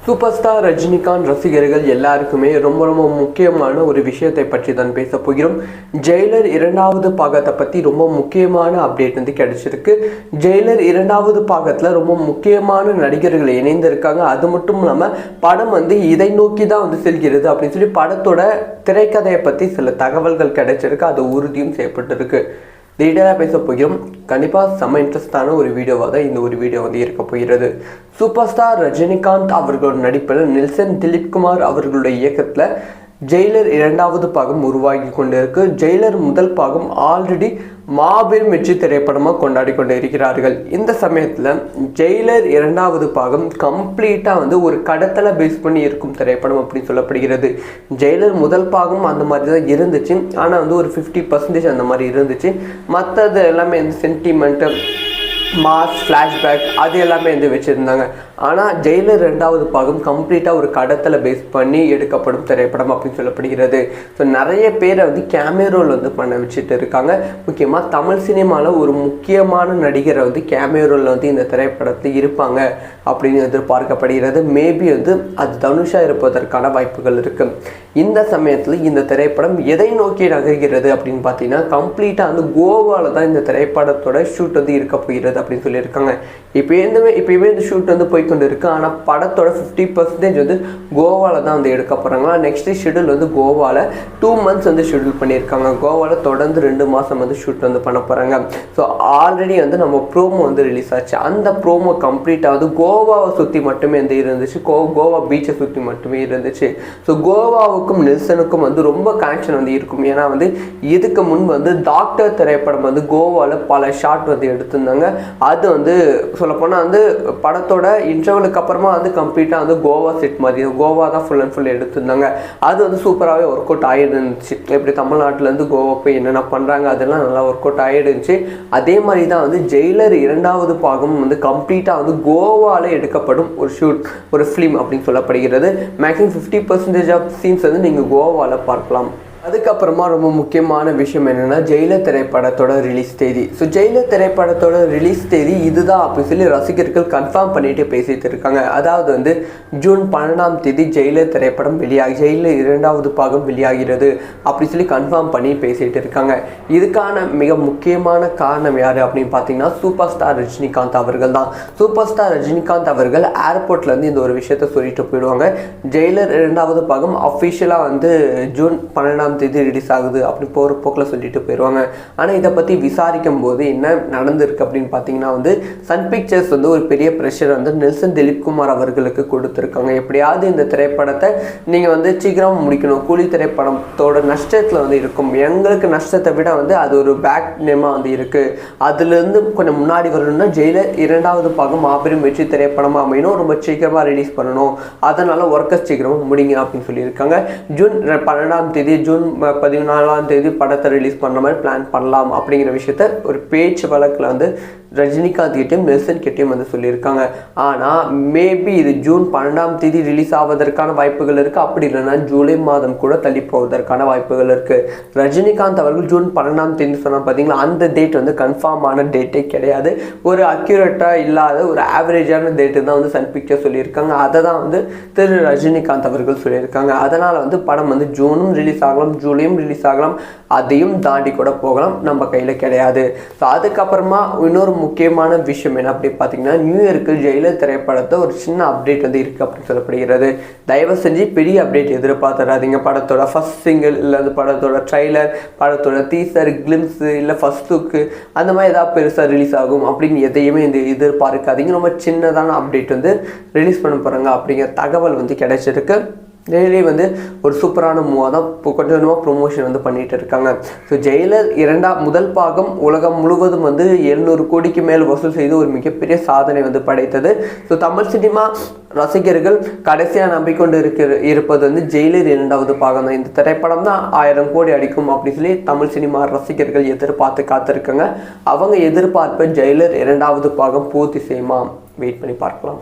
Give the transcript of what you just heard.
Super star Rajinikanth ரசிகர்கள் எல்லாருக்குமே ரொம்ப ரொம்ப முக்கியமான ஒரு விஷயத்தை பற்றி தான் பேச போகிறோம். ஜெயிலர் இரண்டாவது பாகத்தை பற்றி ரொம்ப முக்கியமான அப்டேட் வந்து கிடைச்சிருக்கு. ஜெயிலர் இரண்டாவது பாகத்தில் ரொம்ப முக்கியமான நடிகர்கள் இணைந்திருக்காங்க. அது மட்டும் இல்லாமல் படம் வந்து இதை நோக்கி தான் வந்து செல்கிறது அப்படின்னு சொல்லி படத்தோட திரைக்கதையை பற்றி சில தகவல்கள் கிடைச்சிருக்கு. அது உறுதியும் செய்யப்பட்டிருக்கு. டீட்டெயிலாக பேச போகிறோம். கண்டிப்பாக செம்ம இன்ட்ரெஸ்டான ஒரு வீடியோவாக தான் இந்த ஒரு வீடியோ வந்து இருக்க போகிறது. சூப்பர் ஸ்டார் ரஜினிகாந்த் அவர்களோட நடிப்பில் நெல்சன் திலீப்குமார் அவர்களுடைய இயக்கத்தில் ஜெயிலர் இரண்டாவது பாகம் உருவாகி கொண்டிருக்கு. ஜெயிலர் முதல் பாகம் ஆல்ரெடி மாபெரும் வெற்றி திரைப்படமாக கொண்டாடி கொண்டு இருக்கிறார்கள். இந்த சமயத்தில் ஜெயிலர் இரண்டாவது பாகம் கம்ப்ளீட்டாக வந்து ஒரு கடத்தலை பேஸ் பண்ணி இருக்கும் திரைப்படம் அப்படின்னு சொல்லப்படுகிறது. ஜெயிலர் முதல் பாகம் அந்த மாதிரி தான் இருந்துச்சு. ஆனால் வந்து ஒரு 50% அந்த மாதிரி இருந்துச்சு. மற்றது எல்லாமே இந்த சென்டிமெண்ட்டு, மாஸ், ஃப்ளாஷ்பேக் அது எல்லாமே வந்து வச்சுருந்தாங்க. ஆனால் ஜெயிலர் ரெண்டாவது பாகம் கம்ப்ளீட்டாக ஒரு கடத்தலை பேஸ் பண்ணி எடுக்கப்படும் திரைப்படம் அப்படின்னு சொல்லப்படுகிறது. ஸோ நிறைய பேரை வந்து கேமியோரோல் வந்து பண்ண வச்சுட்டு இருக்காங்க. முக்கியமாக தமிழ் சினிமாவில் ஒரு முக்கியமான நடிகரை வந்து கேமியோரோல் வந்து இந்த திரைப்படத்தில் இருப்பாங்க அப்படின்னு எதிர்பார்க்கப்படுகிறது. மேபி வந்து அது தனுஷா இருப்பதற்கான வாய்ப்புகள் இருக்குது. இந்த சமயத்தில் இந்த திரைப்படம் எதை நோக்கி நகர்கிறது அப்படின்னு பார்த்தீங்கன்னா கம்ப்ளீட்டாக வந்து கோவாவில் தான் இந்த திரைப்படத்தோட ஷூட் வந்து இருக்க போகிறது அப்படின்னு சொல்லியிருக்காங்க. இப்போயுமே இந்த ஷூட் வந்து போய்கொண்டு இருக்கு. ஆனால் படத்தோட 50% வந்து கோவாவில் தான் வந்து எடுக்க போகிறாங்க. நெக்ஸ்ட் ஷெடியூல் வந்து கோவாவில் 2 months வந்து ஷெடியூல் பண்ணியிருக்காங்க. கோவாவில் தொடர்ந்து 2 மாதம் வந்து ஷூட் வந்து பண்ண போகிறாங்க. ஸோ ஆல்ரெடி வந்து நம்ம ப்ரோமோ வந்து ரிலீஸ் ஆச்சு. அந்த ப்ரோமோ கம்ப்ளீட்டாக வந்து கோவாவை சுற்றி மட்டுமே வந்து இருந்துச்சு. கோவா பீச்சை சுற்றி மட்டுமே இருந்துச்சு. ஸோ கோவாவுக்கும் நெல்சனுக்கும் வந்து ரொம்ப கனெக்ஷன் வந்து இருக்கும். ஏன்னா வந்து இதுக்கு முன் வந்து டாக்டர் திரைப்படம் வந்து கோவாவில் பல ஷாட் வந்து எடுத்திருந்தாங்க. அது வந்து சொல்லப்போனால் வந்து படத்தோட இன்டர்வலுக்கு அப்புறமா வந்து கம்ப்ளீட்டாக வந்து கோவா செட் மாதிரி கோவா தான் ஃபுல் அண்ட் ஃபுல் எடுத்திருந்தாங்க. அது வந்து சூப்பராகவே ஒர்க் அவுட் ஆகிருந்துச்சு. எப்படி தமிழ்நாட்டிலேருந்து கோவா போய் என்னென்ன பண்ணுறாங்க அதெல்லாம் நல்லா ஒர்க் அவுட் ஆகிடுச்சு. அதே மாதிரி தான் வந்து ஜெயிலர் இரண்டாவது பாகம் வந்து கம்ப்ளீட்டாக வந்து கோவாவில் எடுக்கப்படும் ஒரு ஃபிலிம் அப்படின்னு சொல்லப்படுகிறது. மேக்ஸிமம் 50% ஆஃப் சீன்ஸ் வந்து நீங்கள் கோவாவில் பார்க்கலாம். அதுக்கப்புறமா ரொம்ப முக்கியமான விஷயம் என்னென்னா ஜெயிலர் திரைப்படத்தோட ரிலீஸ் தேதி. ஸோ ஜெயிலர் திரைப்படத்தோட ரிலீஸ் தேதி இதுதான் அப்படின்னு சொல்லி ரசிகர்கள் கன்ஃபார்ம் பண்ணிட்டு பேசிட்டு இருக்காங்க. அதாவது வந்து ஜூன் 12 ஜெயிலர் திரைப்படம் ஜெயிலர் இரண்டாவது பாகம் வெளியாகிறது அப்படி சொல்லி கன்ஃபார்ம் பண்ணி பேசிட்டு இருக்காங்க. இதுக்கான மிக முக்கியமான காரணம் யார் அப்படின்னு பார்த்தீங்கன்னா சூப்பர் ஸ்டார் ரஜினிகாந்த் அவர்கள் தான். சூப்பர் ஸ்டார் ரஜினிகாந்த் அவர்கள் ஏர்போர்ட்லேருந்து இந்த ஒரு விஷயத்த சொல்லிட்டு போயிடுவாங்க. ஜெயிலர் இரண்டாவது பாகம் அஃபிஷியலாக வந்து ஜூன் 12 ரிலீஸ் ஆகுது அப்படி போகிற போக்கில் சொல்லிட்டு போயிடுவாங்க. ஆனால் இதை பற்றி விசாரிக்கும் போது என்ன நடந்திருக்கு அப்படின்னு பார்த்தீங்கன்னா வந்து சன் பிக்சர்ஸ் வந்து ஒரு பெரிய ப்ரெஷர் வந்து நெல்சன் திலீப்குமார் அவர்களுக்கு கொடுத்துருக்காங்க. எப்படியாவது இந்த திரைப்படத்தை நீங்கள் வந்து சீக்கிரம் முடிக்கணும். கூலி திரைப்படத்தோட நஷ்டத்தில் வந்து இருக்கும். எங்களுக்கு நஷ்டத்தை விட வந்து அது ஒரு பேக் நேமாக வந்து இருக்குது. அதுலேருந்து கொஞ்சம் முன்னாடி வரணும்னா ஜெயிலர் இரண்டாவது பாகம் மாபெரும் வெற்றி திரைப்படமாக அமையணும். ரொம்ப சீக்கிரமாக ரிலீஸ் பண்ணணும். அதனால் ஒர்க்கர்ஸ் சீக்கிரமாக முடிங்க அப்படின்னு சொல்லியிருக்காங்க. ஜூன் 12 ஜூன் 14 படத்தை ரிலீஸ் பண்ணுற மாதிரி பிளான் பண்ணலாம் அப்படிங்கிற விஷயத்த ஒரு பேச்சு வழக்கில் வந்து ரஜினிகாந்த் கிட்டையும் நெல்சன் கிட்டையும் வந்து சொல்லியிருக்காங்க. ஆனால் மேபி இது ஜூன் 12 ரிலீஸ் ஆவதற்கான வாய்ப்புகள் இருக்குது. அப்படி இல்லைன்னா ஜூலை மாதம் கூட தள்ளி போவதற்கான வாய்ப்புகள் இருக்குது. ரஜினிகாந்த் அவர்கள் ஜூன் 12 சொன்னால் பார்த்தீங்களா அந்த டேட் வந்து கன்ஃபார்மான டேட்டே கிடையாது. ஒரு அக்யூரேட்டாக இல்லாத ஒரு ஆவரேஜான டேட்டு தான் வந்து சன் பிக்சர் சொல்லியிருக்காங்க. அதை தான் வந்து திரு ரஜினிகாந்த் அவர்கள் சொல்லியிருக்காங்க. அதனால் வந்து படம் வந்து ஜூனும் ரிலீஸ் ஆகலாம், ஜூலையும் ரிலீஸ் ஆகலாம், அதையும் தாண்டி கூட போகலாம், நம்ம கையில் கிடையாது. ஸோ அதுக்கப்புறமா இன்னொரு முக்கியமான விஷயம் என்ன அப்படின்னு பார்த்தீங்கன்னா நியூ இயருக்கு ஜெயிலர் திரைப்படத்தை ஒரு சின்ன அப்டேட் வந்து இருக்குது அப்படின்னு சொல்லப்படுகிறது. தயவு செஞ்சு பெரிய அப்டேட் எதிர்பார்த்துறாதீங்க. படத்தோட ஃபர்ஸ்ட் சிங்கிள் இல்லை அந்த படத்தோட ட்ரைலர், படத்தோட டீசர், கிளிம்ஸு இல்லை ஃபர்ஸ்ட் லுக்கு அந்த மாதிரி ஏதாவது பெருசாக ரிலீஸ் ஆகும் அப்படின்னு எதையுமே இந்த எதிர்பார்க்காதீங்க. ரொம்ப சின்னதான அப்டேட் வந்து ரிலீஸ் பண்ண போகிறாங்க அப்படிங்கிற தகவல் வந்து கிடைச்சிருக்கு. டெய்லி வந்து ஒரு சூப்பரான மூவாக தான் இப்போ கொஞ்சம் கொஞ்சமாக ப்ரொமோஷன் வந்து பண்ணிகிட்டு இருக்காங்க. ஸோ ஜெயிலர் முதல் பாகம் உலகம் முழுவதும் வந்து 700 கோடிக்கு மேல் வசூல் செய்து ஒரு மிகப்பெரிய சாதனை வந்து படைத்தது. ஸோ தமிழ் சினிமா ரசிகர்கள் கடைசியாக நம்பிக்கொண்டு இருப்பது வந்து ஜெயிலர் இரண்டாவது பாகம் தான். இந்த திரைப்படம் தான் 1000 கோடி அடிக்கும் அப்படின்னு சொல்லி தமிழ் சினிமா ரசிகர்கள் எதிர்பார்த்து காத்திருக்காங்க. அவங்க எதிர்பார்ப்ப ஜெயிலர் இரண்டாவது பாகம் பூர்த்தி செய்யுமா? வெயிட் பண்ணி பார்க்கலாம்.